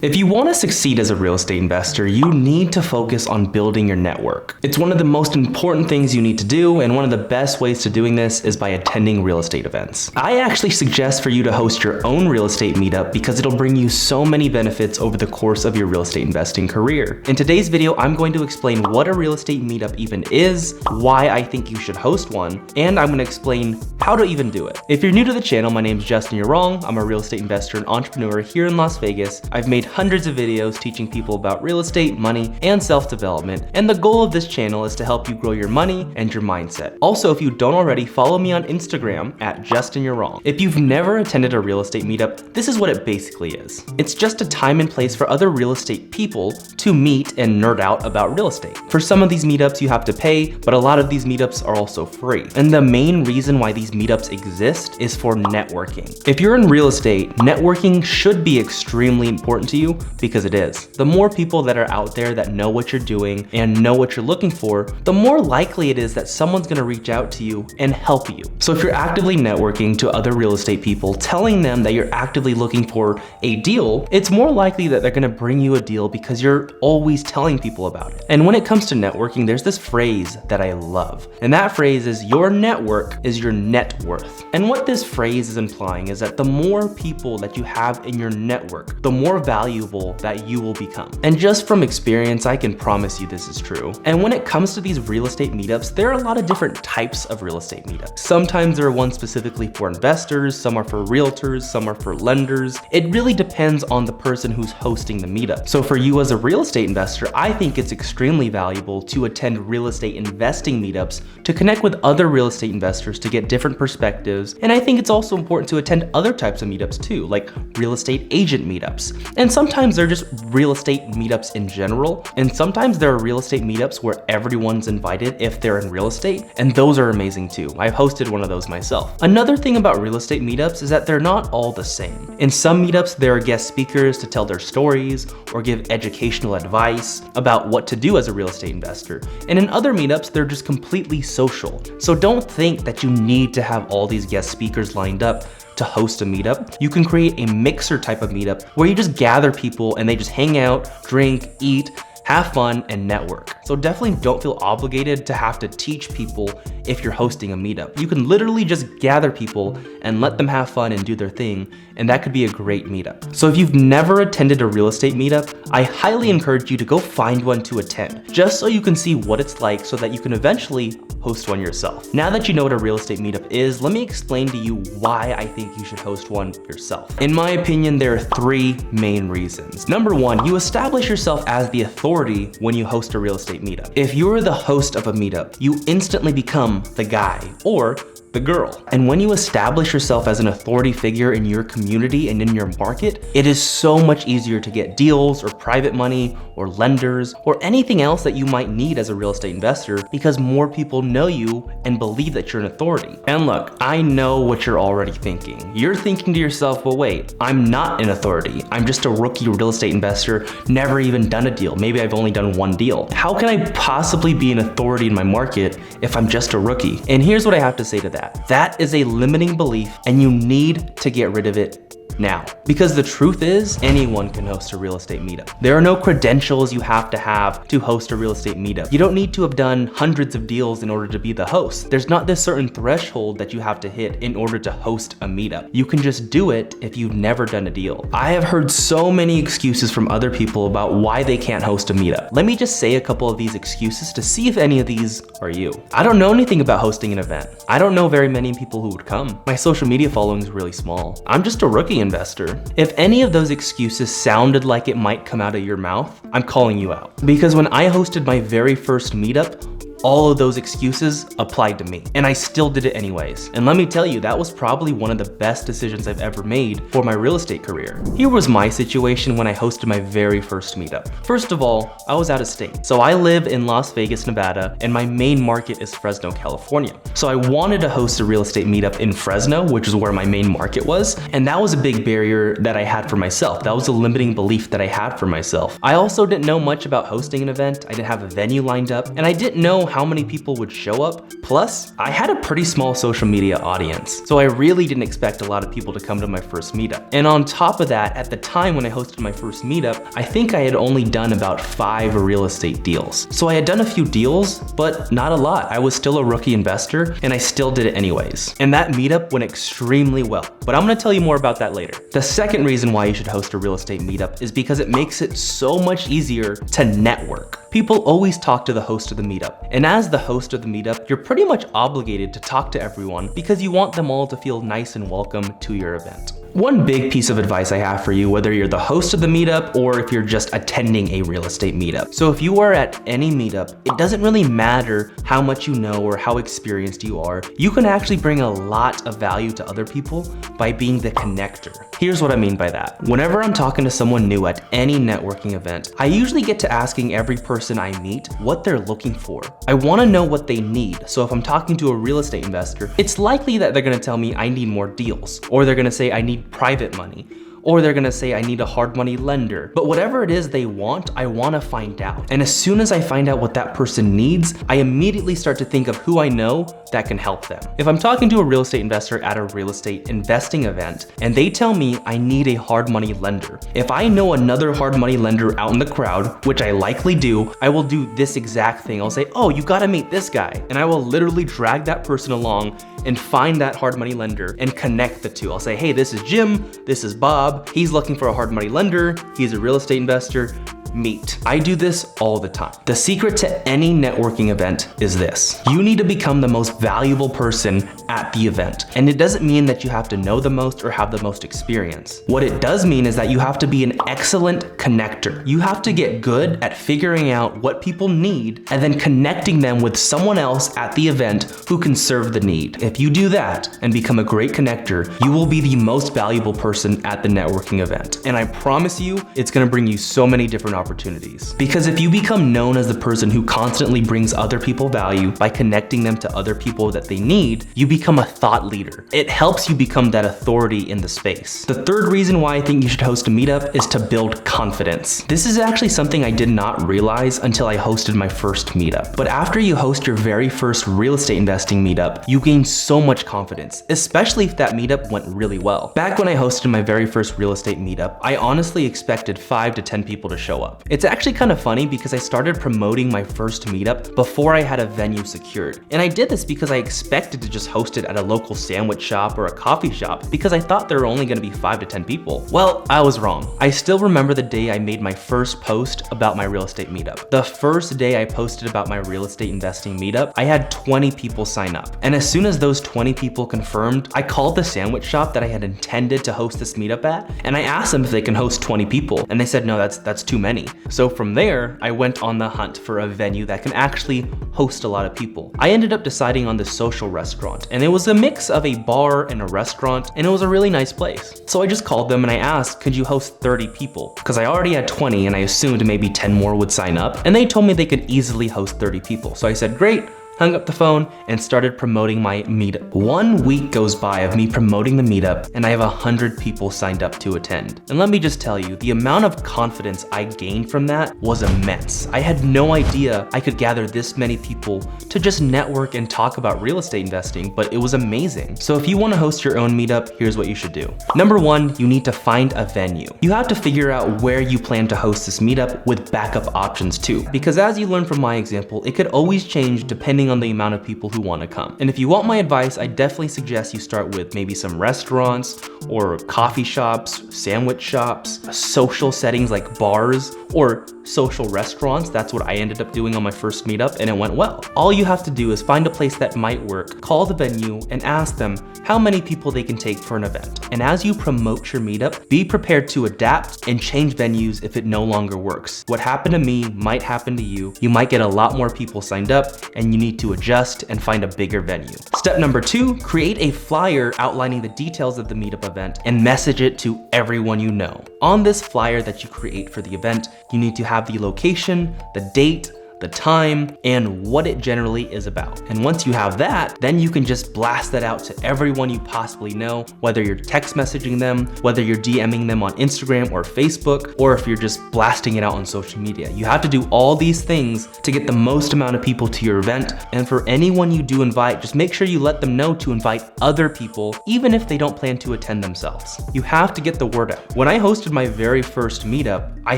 If you want to succeed as a real estate investor, you need to focus on building your network. It's one of the most important things you need to do, and one of the best ways to doing this is by attending real estate events. I actually suggest for you to host your own real estate meetup because it'll bring you so many benefits over the course of your real estate investing career. In today's video, I'm going to explain what a real estate meetup even is, why I think you should host one, and I'm going to explain how to even do it. If you're new to the channel, my name is Justin. You're wrong. I'm a real estate investor and entrepreneur here in Las Vegas. I've made hundreds of videos teaching people about real estate, money, and self-development, and the goal of this channel is to help you grow your money and your mindset. Also, if you don't already, follow me on Instagram at JustinYou'reWrong. If you've never attended a real estate meetup, this is what it basically is. It's just a time and place for other real estate people to meet and nerd out about real estate. For some of these meetups you have to pay, but a lot of these meetups are also free. And the main reason why these meetups exist is for networking. If you're in real estate, networking should be extremely important to you because it is. The more people that are out there that know what you're doing and know what you're looking for, the more likely it is that someone's gonna reach out to you and help you. So if you're actively networking to other real estate people, telling them that you're actively looking for a deal, it's more likely that they're gonna bring you a deal because you're always telling people about it. And when it comes to networking, there's this phrase that I love. And that phrase is, your network is your net worth. And what this phrase is implying is that the more people that you have in your network, the more valuable that you will become. And just from experience, I can promise you this is true. And when it comes to these real estate meetups, there are a lot of different types of real estate meetups. Sometimes there are ones specifically for investors, some are for realtors, some are for lenders. It really depends on the person who's hosting the meetup. So for you as a real estate investor, I think it's extremely valuable to attend real estate investing meetups to connect with other real estate investors to get different perspectives. And I think it's also important to attend other types of meetups too, like real estate agent meetups. And sometimes they're just real estate meetups in general. And sometimes there are real estate meetups where everyone's invited if they're in real estate. And those are amazing too. I've hosted one of those myself. Another thing about real estate meetups is that they're not all the same. In some meetups, there are guest speakers to tell their stories or give educational advice about what to do as a real estate investor. And in other meetups, they're just completely social. So don't think that you need to have all these guest speakers lined up to host a meetup. You can create a mixer type of meetup where you just gather people and they just hang out, drink, eat, have fun, and network. So definitely don't feel obligated to have to teach people if you're hosting a meetup. You can literally just gather people and let them have fun and do their thing, and that could be a great meetup. So if you've never attended a real estate meetup, I highly encourage you to go find one to attend, just so you can see what it's like so that you can eventually host one yourself. Now that you know what a real estate meetup is, let me explain to you why I think you should host one yourself. In my opinion, there are three main reasons. Number one, you establish yourself as the authority when you host a real estate meetup. If you're the host of a meetup, you instantly become the guy or the girl. And when you establish yourself as an authority figure in your community and in your market, it is so much easier to get deals or private money or lenders or anything else that you might need as a real estate investor because more people know you and believe that you're an authority. And look, I know what you're already thinking. You're thinking to yourself, well, wait, I'm not an authority. I'm just a rookie real estate investor, never even done a deal. Maybe I've only done one deal. How can I possibly be an authority in my market if I'm just a rookie? And here's what I have to say to that. That is a limiting belief, and you need to get rid of it now. Because the truth is, anyone can host a real estate meetup. There are no credentials you have to host a real estate meetup. You don't need to have done hundreds of deals in order to be the host. There's not this certain threshold that you have to hit in order to host a meetup. You can just do it if you've never done a deal. I have heard so many excuses from other people about why they can't host a meetup. Let me just say a couple of these excuses to see if any of these are you. I don't know anything about hosting an event. I don't know very many people who would come. My social media following is really small. I'm just a rookie investor. If any of those excuses sounded like it might come out of your mouth, I'm calling you out. Because when I hosted my very first meetup, all of those excuses applied to me, and I still did it anyways. And let me tell you, that was probably one of the best decisions I've ever made for my real estate career. Here was my situation when I hosted my very first meetup. First of all, I was out of state. So I live in Las Vegas, Nevada, and my main market is Fresno, California. So I wanted to host a real estate meetup in Fresno, which is where my main market was, and that was a big barrier that I had for myself. That was a limiting belief that I had for myself. I also didn't know much about hosting an event. I didn't have a venue lined up, and I didn't know how many people would show up. Plus, I had a pretty small social media audience, so I really didn't expect a lot of people to come to my first meetup. And on top of that, at the time when I hosted my first meetup, I think I had only done about 5 real estate deals. So I had done a few deals, but not a lot. I was still a rookie investor, and I still did it anyways. And that meetup went extremely well, but I'm gonna tell you more about that later. The second reason why you should host a real estate meetup is because it makes it so much easier to network. People always talk to the host of the meetup, and as the host of the meetup, you're pretty much obligated to talk to everyone because you want them all to feel nice and welcome to your event. One big piece of advice I have for you, whether you're the host of the meetup or if you're just attending a real estate meetup. So if you are at any meetup, it doesn't really matter how much you know or how experienced you are. You can actually bring a lot of value to other people by being the connector. Here's what I mean by that. Whenever I'm talking to someone new at any networking event, I usually get to asking every person I meet what they're looking for. I wanna know what they need. So if I'm talking to a real estate investor, it's likely that they're gonna tell me I need more deals, or they're gonna say I need private money, or they're gonna say I need a hard money lender. But whatever it is they want, I wanna find out. And as soon as I find out what that person needs, I immediately start to think of who I know that can help them. If I'm talking to a real estate investor at a real estate investing event and they tell me I need a hard money lender, if I know another hard money lender out in the crowd, which I likely do, I will do this exact thing. I'll say, oh, you gotta meet this guy. And I will literally drag that person along and find that hard money lender and connect the two. I'll say, hey, this is Jim, this is Bob. He's looking for a hard money lender. He's a real estate investor. Meet. I do this all the time. The secret to any networking event is this. You need to become the most valuable person at the event. And it doesn't mean that you have to know the most or have the most experience. What it does mean is that you have to be an excellent connector. You have to get good at figuring out what people need and then connecting them with someone else at the event who can serve the need. If you do that and become a great connector, you will be the most valuable person at the networking event. And I promise you, it's gonna bring you so many different opportunities. Because if you become known as the person who constantly brings other people value by connecting them to other people that they need, you become a thought leader. It helps you become that authority in the space. The third reason why I think you should host a meetup is to build confidence. This is actually something I did not realize until I hosted my first meetup. But after you host your very first real estate investing meetup, you gain so much confidence, especially if that meetup went really well. Back when I hosted my very first real estate meetup, I honestly expected 5 to 10 people to show up. It's actually kind of funny because I started promoting my first meetup before I had a venue secured. And I did this because I expected to just host it at a local sandwich shop or a coffee shop because I thought there were only gonna be 5 to 10 people. Well, I was wrong. I still remember the day I made my first post about my real estate meetup. The first day I posted about my real estate investing meetup, I had 20 people sign up. And as soon as those 20 people confirmed, I called the sandwich shop that I had intended to host this meetup at, and I asked them if they can host 20 people. And they said, no, that's too many. So from there, I went on the hunt for a venue that can actually host a lot of people. I ended up deciding on this social restaurant, and it was a mix of a bar and a restaurant, and it was a really nice place. So I just called them and I asked, could you host 30 people? Because I already had 20 and I assumed maybe 10 more would sign up, and they told me they could easily host 30 people. So I said, great. Hung up the phone and started promoting my meetup. 1 week goes by of me promoting the meetup and I have 100 people signed up to attend. And let me just tell you, the amount of confidence I gained from that was immense. I had no idea I could gather this many people to just network and talk about real estate investing, but it was amazing. So if you want to host your own meetup, here's what you should do. Number 1, you need to find a venue. You have to figure out where you plan to host this meetup with backup options too. Because as you learned from my example, it could always change depending on the amount of people who want to come. And if you want my advice, I definitely suggest you start with maybe some restaurants or coffee shops, sandwich shops, social settings like bars or social restaurants. That's what I ended up doing on my first meetup and it went well. All you have to do is find a place that might work, call the venue and ask them how many people they can take for an event. And as you promote your meetup, be prepared to adapt and change venues if it no longer works. What happened to me might happen to you. You might get a lot more people signed up and you need to adjust and find a bigger venue. Step number 2, create a flyer outlining the details of the meetup event and message it to everyone you know. On this flyer that you create for the event, you need to have the location, the date, the time, and what it generally is about. And once you have that, then you can just blast that out to everyone you possibly know, whether you're text messaging them, whether you're DMing them on Instagram or Facebook, or if you're just blasting it out on social media. You have to do all these things to get the most amount of people to your event. And for anyone you do invite, just make sure you let them know to invite other people, even if they don't plan to attend themselves. You have to get the word out. When I hosted my very first meetup, I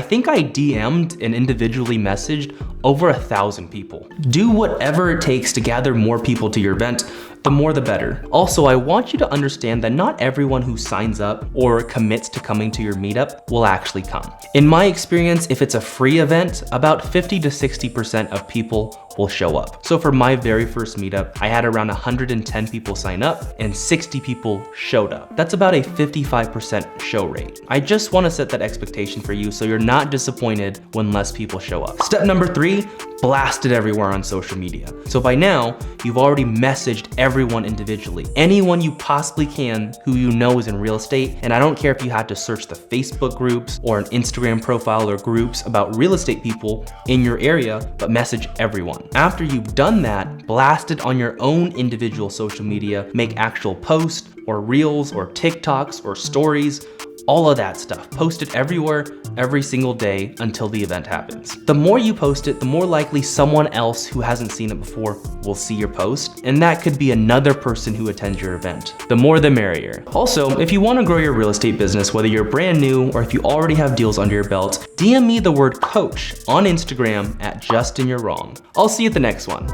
think I DM'd and individually messaged over 1,000 people. Do whatever it takes to gather more people to your event. The more the better. Also, I want you to understand that not everyone who signs up or commits to coming to your meetup will actually come. In my experience, if it's a free event, about 50 to 60% of people will show up. So for my very first meetup, I had around 110 people sign up and 60 people showed up. That's about a 55% show rate. I just want to set that expectation for you so you're not disappointed when less people show up. Step number 3, blast it everywhere on social media. So by now, you've already messaged everyone individually. Anyone you possibly can who you know is in real estate, and I don't care if you had to search the Facebook groups or an Instagram profile or groups about real estate people in your area, but message everyone. After you've done that, blast it on your own individual social media, make actual posts or reels or TikToks or stories, all of that stuff. Post it everywhere, every single day until the event happens. The more you post it, the more likely someone else who hasn't seen it before will see your post, and that could be another person who attends your event. The more the merrier. Also, if you want to grow your real estate business, whether you're brand new or if you already have deals under your belt, DM me the word coach on Instagram at JustinYou'reWrong. I'll see you at the next one.